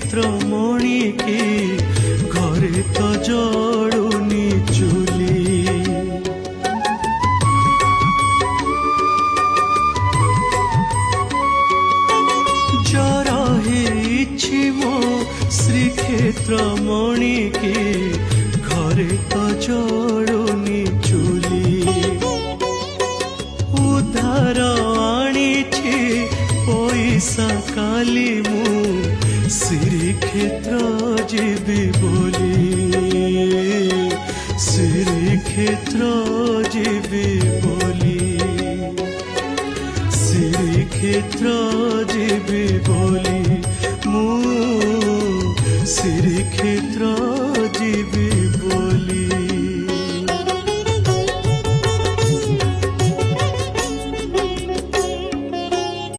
श्रीक्षेत्र मणिकी घरे तो जड़ुनी चुली जर हेछि मो श्रीक्षेत्र मणिकी घरे तो जड़ुनी चुली उद्धार आनिछि पैसा काली मु श्रीक्षेत्र जीवी बोली श्रीक्षेत्र जीवी बोली श्रीक्षेत्र जीवी बोली मु श्रीक्षेत्र जीवी